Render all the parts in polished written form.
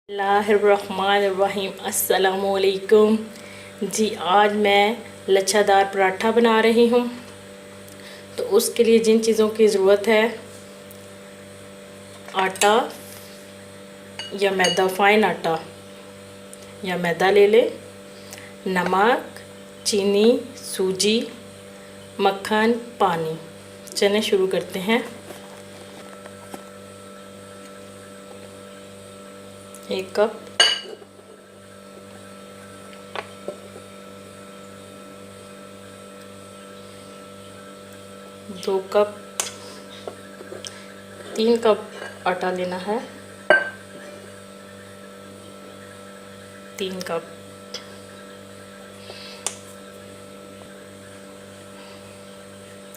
बिस्मिल्लाहिर्रहमानिर्रहीम। अस्सलामुअलैकुम जी। आज मैं लच्छादार पराठा बना रही हूँ। तो उसके लिए जिन चीज़ों की ज़रूरत है, आटा या मैदा, फाइन आटा या मैदा ले लें, नमक, चीनी, सूजी, मक्खन, पानी। चलें शुरू करते हैं। 1 कप, 2 कप, 3 कप आटा लेना है, 3 कप।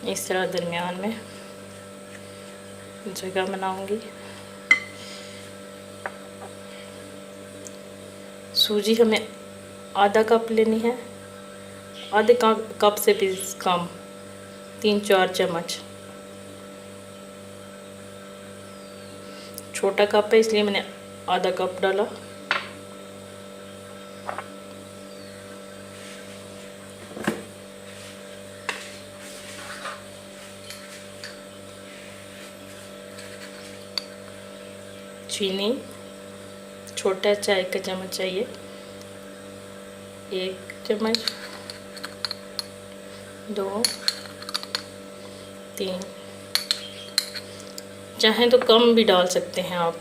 इस तरह दरमियान में जगह बनाऊंगी। सूजी हमें आधा कप लेनी है, आधे कप से भी कम, 3-4 चम्मच। छोटा कप है इसलिए मैंने आधा कप डाला। चीनी छोटा चाय का चम्मच चाहिए, 1 चम्मच, 2, 3। चाहें तो कम भी डाल सकते हैं आप।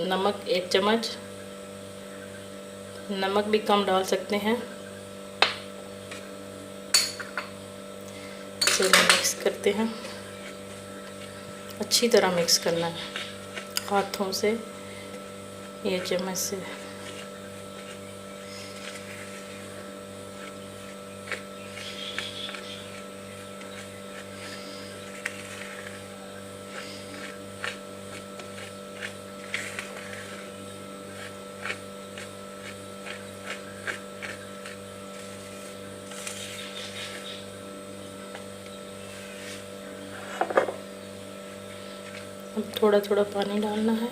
नमक 1 चम्मच, नमक भी कम डाल सकते हैं। चलिए मिक्स करते हैं। अच्छी तरह मिक्स करना है हाथों से, ये चम्मच से। अब थोड़ा थोड़ा पानी डालना है।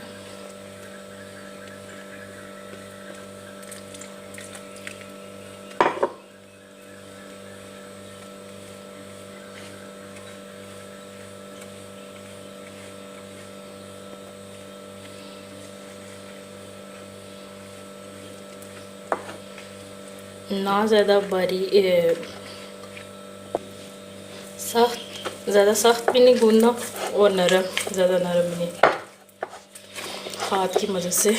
ना ज़्यादा सख्त, ज़्यादा सख्त भी नहीं गूंदना और नरम, ज़्यादा नरम भी नहीं। हाथ की मदद से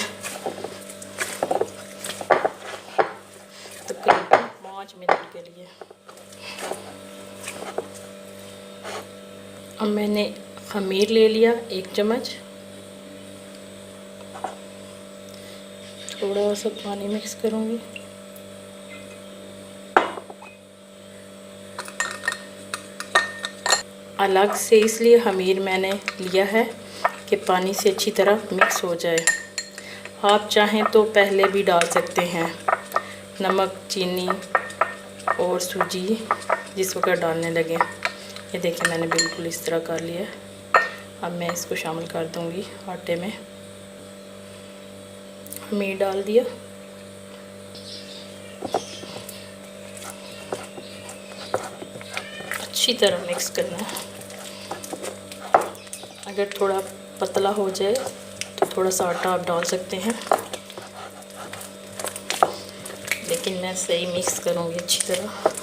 तकरीबन 5 मिनट के लिए। अब मैंने खमीर ले लिया 1 चम्मच। थोड़ा सा पानी मिक्स करूँगी। अलग से इसलिए खमीर मैंने लिया है कि पानी से अच्छी तरह मिक्स हो जाए। आप चाहें तो पहले भी डाल सकते हैं नमक, चीनी और सूजी जिस वक्त डालने लगे। ये देखिए मैंने बिल्कुल इस तरह कर लिया। अब मैं इसको शामिल कर दूंगी आटे में। खमीर डाल दिया। अच्छी तरह मिक्स करना है। अगर थोड़ा पतला हो जाए तो थोड़ा सा आटा आप डाल सकते हैं, लेकिन मैं सही मिक्स करूँगी अच्छी तरह।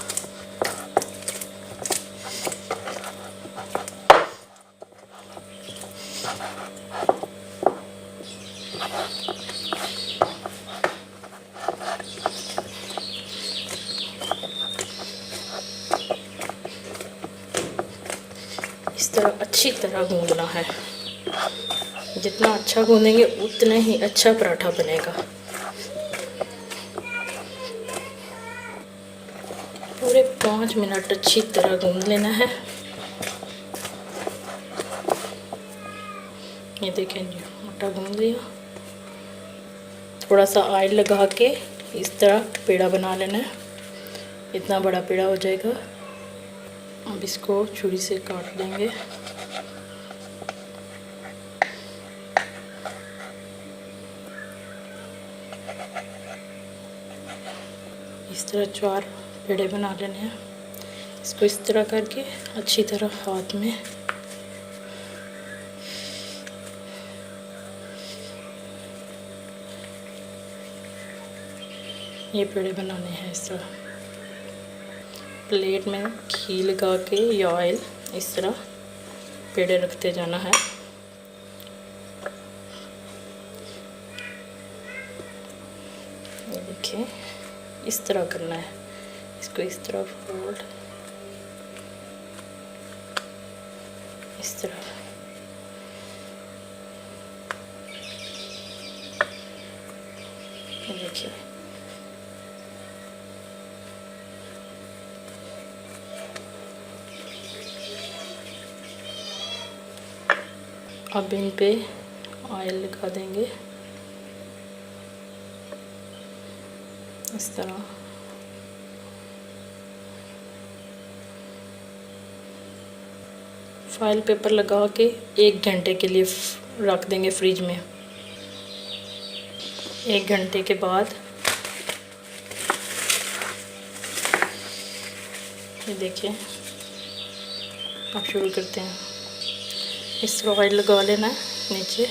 इस तरह अच्छी तरह गूंदना है। जितना अच्छा गूंदेंगे उतना ही अच्छा पराठा बनेगा। पूरे 5 मिनट अच्छी तरह गूंद लेना है। ये देखें जी, आटा गूंद लिया। थोड़ा सा ऑयल लगा के इस तरह पेड़ा बना लेना है। इतना बड़ा पेड़ा हो जाएगा। अब इसको छुरी से काट लेंगे। इस तरह 4 पेड़े बना लेने हैं। इसको इस तरह करके अच्छी तरह हाथ में ये पेड़े बनाने हैं। इस तरह प्लेट में घी लगा के या ऑयल इस तरह पेड़े रखते जाना है। ये देखिए इस तरह करना है। इसको इस तरह फोल्ड, इस तरह। ये देखिए अब इन पे ऑयल लगा देंगे इस तरह। फॉइल पेपर लगा के 1 घंटे के लिए रख देंगे फ्रिज में। 1 घंटे के बाद ये देखिए अब शुरू करते हैं। इस तरह ऑयल लगा लेना है नीचे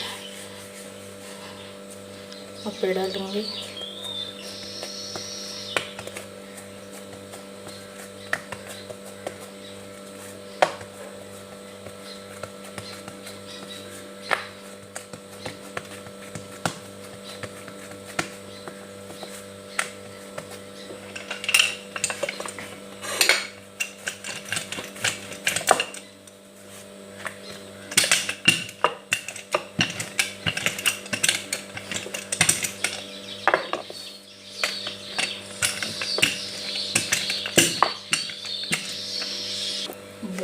और पेड़ा लूँगी।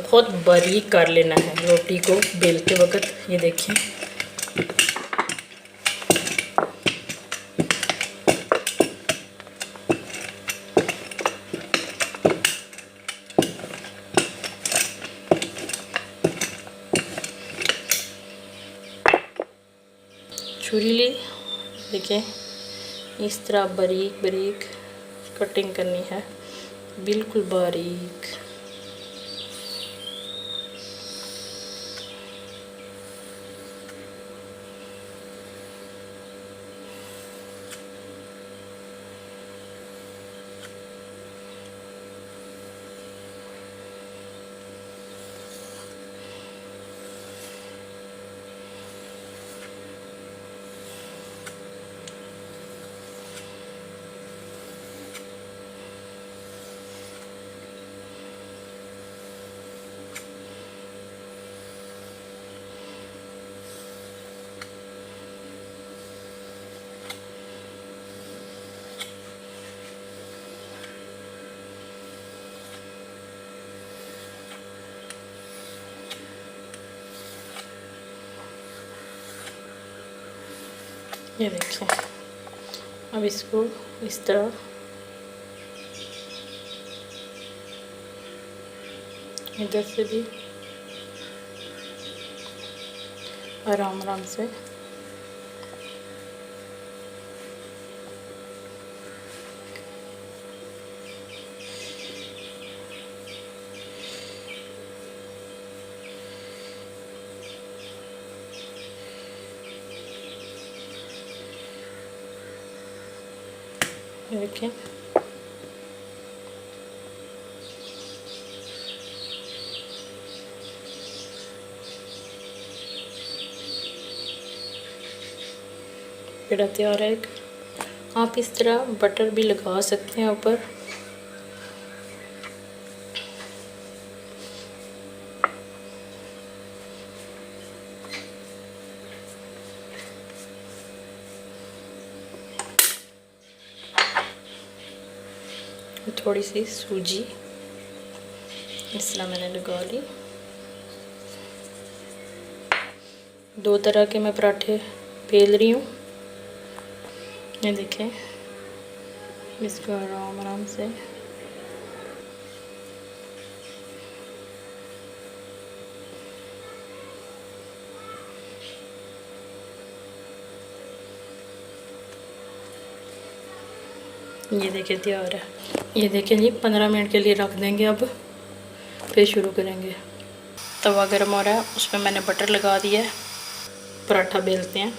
बहुत बारीक कर लेना है रोटी को बेलते वक्त। ये देखिए छुरी ली, देखिए इस तरह बारीक बारीक कटिंग करनी है, बिल्कुल बारीक। ये देखिए अब इसको इस तरह इधर से भी आराम आराम से देखिए पेड़ा तैयार है। आप इस तरह बटर भी लगा सकते हैं ऊपर। थोड़ी सी सूजी इस तरह मैंने लगा ली। 2 तरह के मैं पराठे बेल रही हूँ। ये देखें इसको आराम आराम से ये देखिए तैयार है। ये देखें जी, 15 मिनट के लिए रख देंगे। अब फिर शुरू करेंगे। तवा गर्म हो रहा है, उसमें मैंने बटर लगा दिया है। पराठा बेलते हैं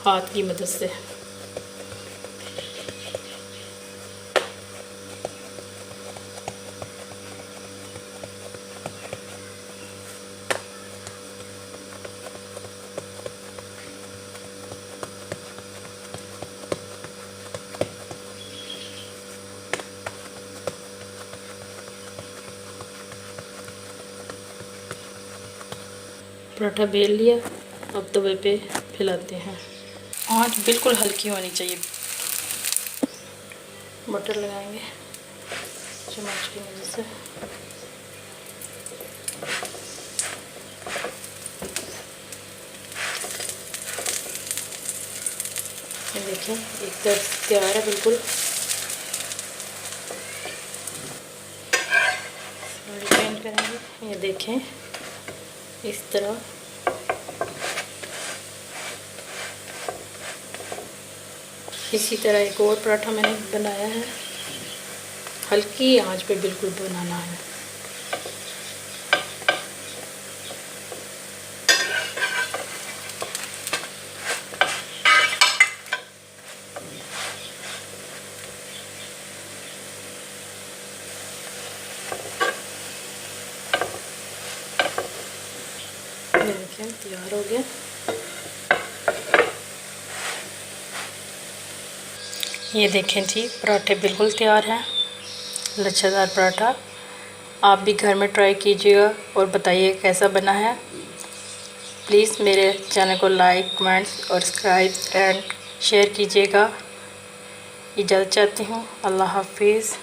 हाथ की मदद से। पराठा बेल लिया, अब तवे पे फैलाते हैं। आंच बिल्कुल हल्की होनी चाहिए। बटर लगाएंगे चम्मच की मदद से। ये देखें, एक तरफ तैयार है बिल्कुल। पेंट करेंगे, ये देखें इस तरह। इसी तरह एक और पराठा मैंने बनाया है। हल्की आंच पे बिल्कुल बनाना है। ये देखें तैयार हो गया। ये देखें जी, पराठे बिल्कुल तैयार हैं। लच्छेदार पराठा आप भी घर में ट्राई कीजिएगा और बताइए कैसा बना है। प्लीज़ मेरे चैनल को लाइक, कमेंट्स और सब्सक्राइब एंड शेयर कीजिएगा। इजाज़त चाहती हूँ। अल्लाह हाफिज़।